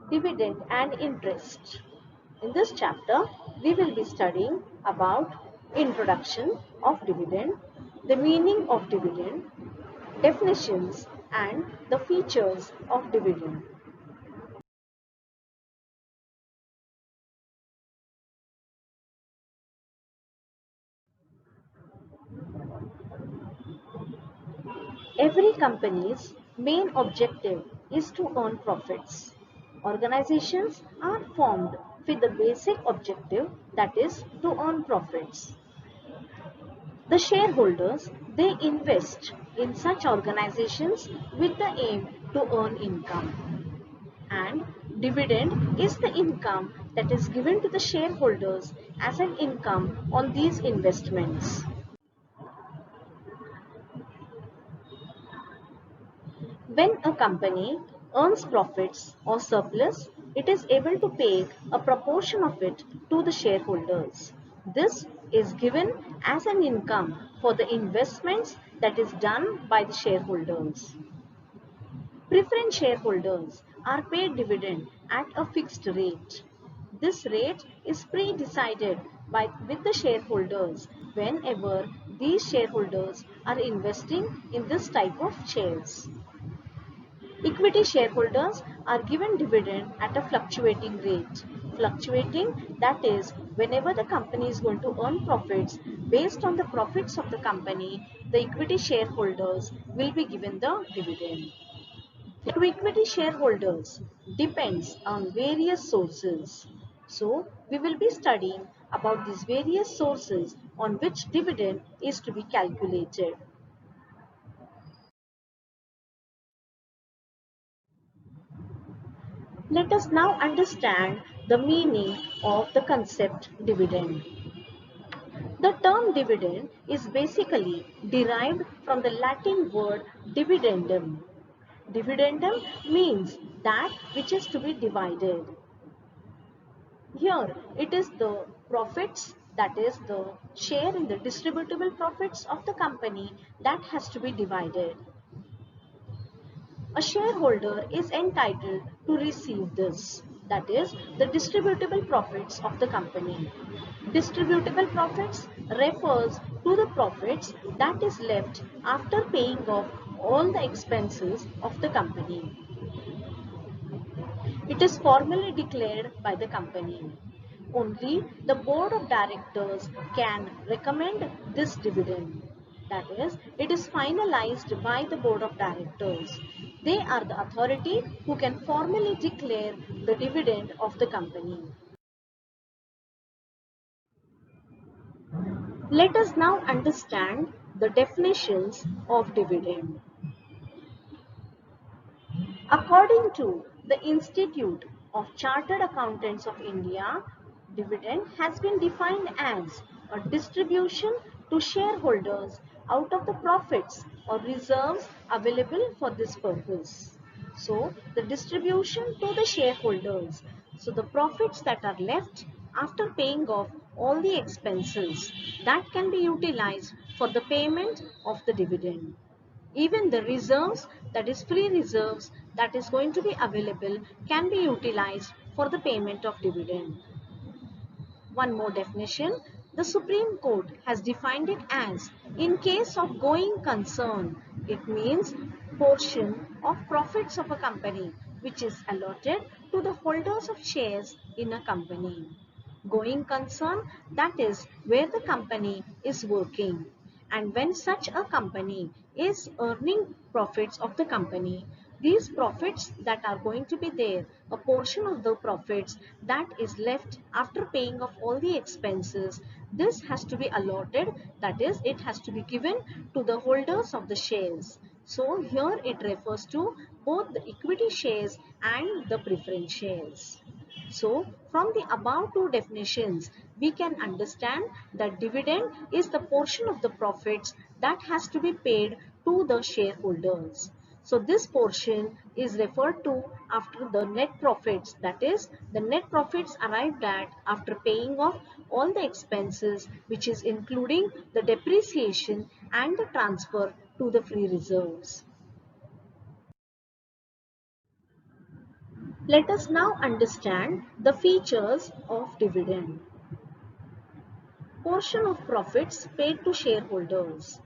Dividend and interest. In this chapter, we will be studying about introduction of dividend, the meaning of dividend, definitions and the features of dividend. Every company's main objective is to earn profits. Organizations are formed with the basic objective, that is to earn profits. The shareholders, they invest in such organizations with the aim to earn income. And dividend is the income that is given to the shareholders as an income on these investments. When a company earns profits or surplus, it is able to pay a proportion of it to the shareholders. This is given as an income for the investments that is done by the shareholders. Preference shareholders are paid dividend at a fixed rate. This rate is pre-decided with the shareholders whenever these shareholders are investing in this type of shares. Equity shareholders are given dividend at a fluctuating rate. Fluctuating, that is, whenever the company is going to earn profits, based on the profits of the company, the equity shareholders will be given the dividend. To equity shareholders depends on various sources. So, we will be studying about these various sources on which dividend is to be calculated. Let us now understand the meaning of the concept dividend. The term dividend is basically derived from the Latin word dividendum. Dividendum means that which is to be divided. Here it is the profits, that is the share in the distributable profits of the company, that has to be divided. A shareholder is entitled to receive this, that is the distributable profits of the company. Distributable profits refers to the profits that is left after paying off all the expenses of the company. It is formally declared by the company. Only the board of directors can recommend this dividend. That is, it is finalized by the board of directors. They are the authority who can formally declare the dividend of the company. Let us now understand the definitions of dividend. According to the Institute of Chartered Accountants of India, dividend has been defined as a distribution to shareholders out of the profits or reserves available for this purpose. So, the distribution to the shareholders. So, the profits that are left after paying off all the expenses that can be utilized for the payment of the dividend. Even the reserves, that is free reserves, that is going to be available can be utilized for the payment of dividend. One more definition, the Supreme Court has defined it as in case of going concern. It means portion of profits of a company which is allotted to the holders of shares in a company. Going concern, that is where the company is working. And when such a company is earning profits of the company, these profits that are going to be there, a portion of the profits that is left after paying off all the expenses, this has to be allotted, that is it has to be given to the holders of the shares. So here it refers to both the equity shares and the preference shares. So, from the above two definitions, we can understand that dividend is the portion of the profits that has to be paid to the shareholders. So, this portion is referred to after the net profits, that is, the net profits arrived at after paying off all the expenses, which is including the depreciation and the transfer to the free reserves. Let us now understand the features of dividend. Portion of profits paid to shareholders.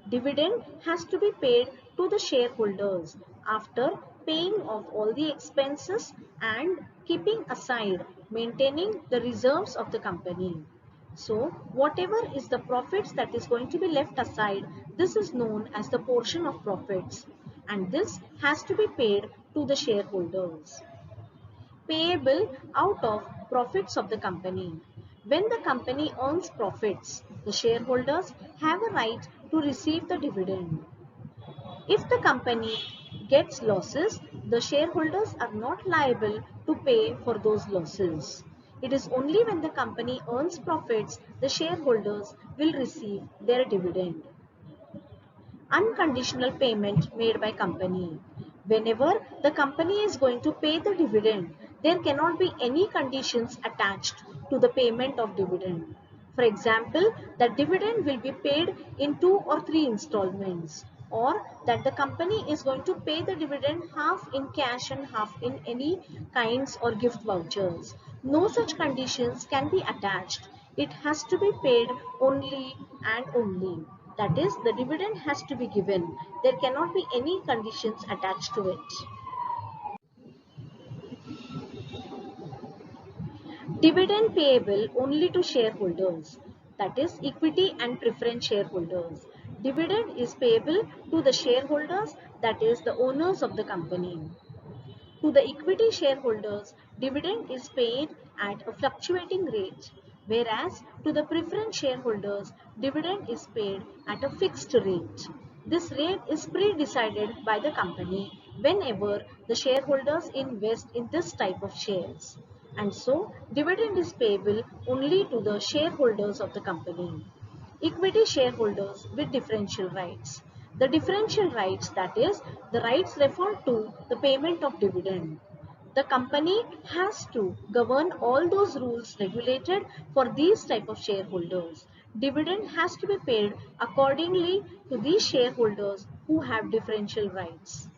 Dividend has to be paid to the shareholders after paying off all the expenses and keeping aside maintaining the reserves of the company. So whatever is the profits that is going to be left aside, this is known as the portion of profits, and this has to be paid to the shareholders. Payable out of profits of the company. When the company earns profits, the shareholders have a right to receive the dividend. If the company gets losses, the shareholders are not liable to pay for those losses. It is only when the company earns profits, the shareholders will receive their dividend. Unconditional payment made by company. Whenever the company is going to pay the dividend, there cannot be any conditions attached to the payment of dividend. For example, the dividend will be paid in 2 or 3 installments, or that the company is going to pay the dividend half in cash and half in any kinds or gift vouchers. No such conditions can be attached. It has to be paid only and only. That is, the dividend has to be given. There cannot be any conditions attached to it. Dividend payable only to shareholders, that is equity and preference shareholders. Dividend is payable to the shareholders, that is the owners of the company. To the equity shareholders, dividend is paid at a fluctuating rate, whereas to the preference shareholders, dividend is paid at a fixed rate. This rate is pre-decided by the company whenever the shareholders invest in this type of shares. And so, dividend is payable only to the shareholders of the company. Equity shareholders with differential rights. The differential rights, that is, the rights refer to the payment of dividend. The company has to govern all those rules regulated for these type of shareholders. Dividend has to be paid accordingly to these shareholders who have differential rights.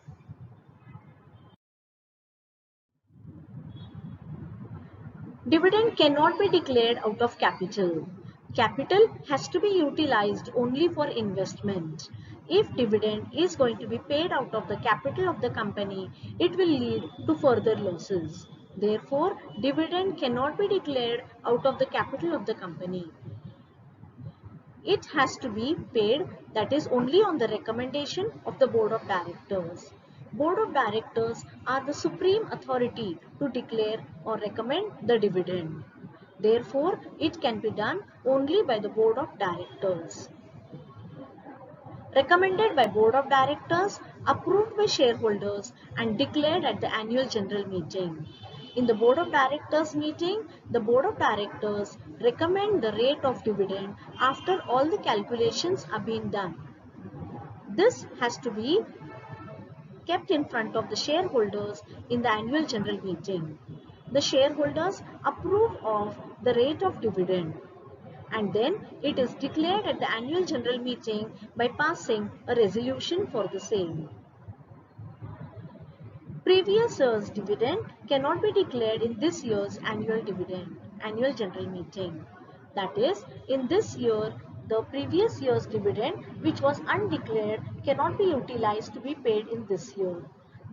Dividend cannot be declared out of capital. Capital has to be utilized only for investment. If dividend is going to be paid out of the capital of the company, it will lead to further losses. Therefore, dividend cannot be declared out of the capital of the company. It has to be paid, that is only on the recommendation of the board of directors. Board of directors are the supreme authority to declare or recommend the dividend. Therefore, it can be done only by the board of directors. Recommended by board of directors, approved by shareholders and declared at the annual general meeting. In the board of directors meeting, the board of directors recommend the rate of dividend after all the calculations are being done. This has to be kept in front of the shareholders in the annual general meeting. The shareholders approve of the rate of dividend, and then it is declared at the annual general meeting by passing a resolution for the same. Previous year's dividend cannot be declared in this year's annual general meeting. That is, in this year, the previous year's dividend, which was undeclared, cannot be utilized to be paid in this year.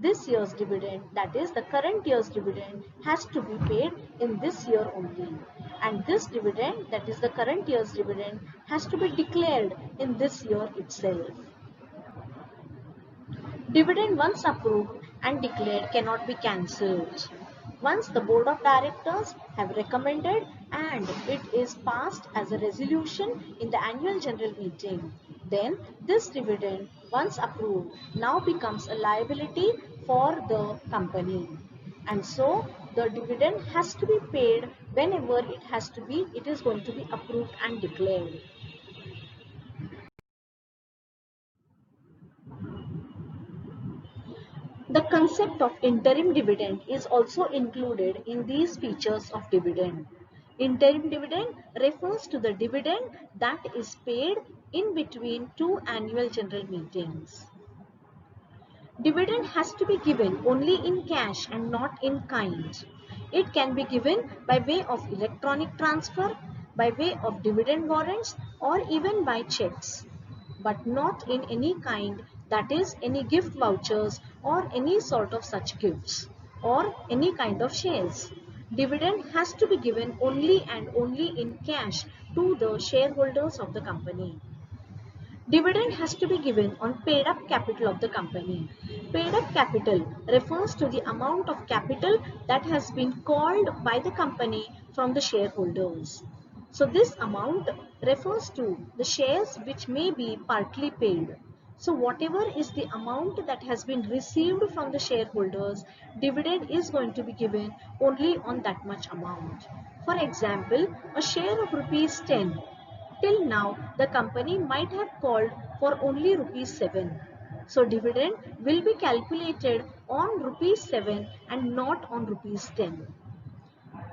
This year's dividend, that is the current year's dividend, has to be paid in this year only. And this dividend, that is the current year's dividend, has to be declared in this year itself. Dividend once approved and declared cannot be cancelled. Once the board of directors have recommended and it is passed as a resolution in the annual general meeting, then this dividend once approved now becomes a liability for the company. And so the dividend has to be paid whenever it is going to be approved and declared. The concept of interim dividend is also included in these features of dividend. Interim dividend refers to the dividend that is paid in between two annual general meetings. Dividend has to be given only in cash and not in kind. It can be given by way of electronic transfer, by way of dividend warrants, or even by checks, but not in any kind, that is any gift vouchers or any sort of such gifts or any kind of shares. Dividend has to be given only and only in cash to the shareholders of the company. Dividend has to be given on paid up capital of the company. Paid up capital refers to the amount of capital that has been called by the company from the shareholders. So this amount refers to the shares which may be partly paid. So whatever is the amount that has been received from the shareholders, dividend is going to be given only on that much amount. For example, a share of rupees 10. Till now, the company might have called for only rupees 7. So dividend will be calculated on rupees 7 and not on rupees 10.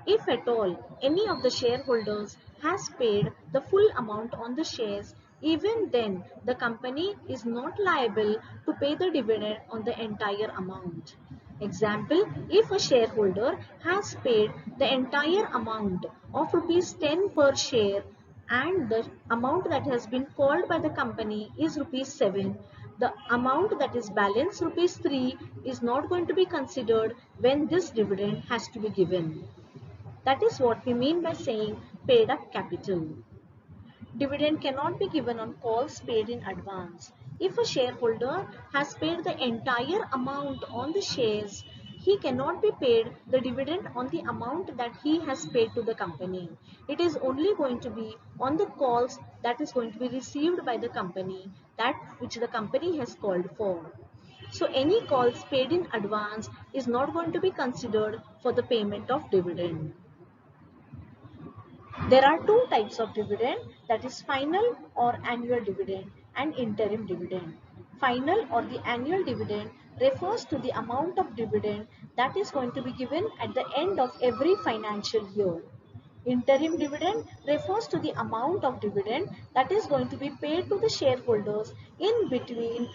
If at all any of the shareholders has paid the full amount on the shares, even then the company is not liable to pay the dividend on the entire amount. Example, if a shareholder has paid the entire amount of rupees 10 per share and the amount that has been called by the company is rupees 7, the amount that is balance rupees 3 is not going to be considered when this dividend has to be given. That is what we mean by saying paid up capital. Dividend cannot be given on calls paid in advance. If a shareholder has paid the entire amount on the shares, he cannot be paid the dividend on the amount that he has paid to the company. It is only going to be on the calls that is going to be received by the company, that which the company has called for. So any calls paid in advance is not going to be considered for the payment of dividend. There are two types of dividend, that is final or annual dividend and interim dividend. Final or the annual dividend refers to the amount of dividend that is going to be given at the end of every financial year. Interim dividend refers to the amount of dividend that is going to be paid to the shareholders in between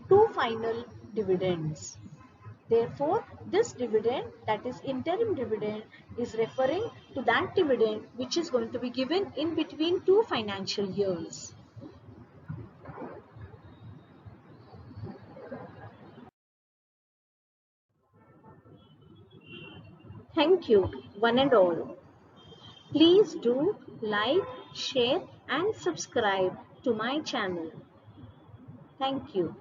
two final dividends. Therefore, this dividend, that is interim dividend, is referring to that dividend which is going to be given in between two financial years. Thank you, one and all. Please do like, share and subscribe to my channel. Thank you.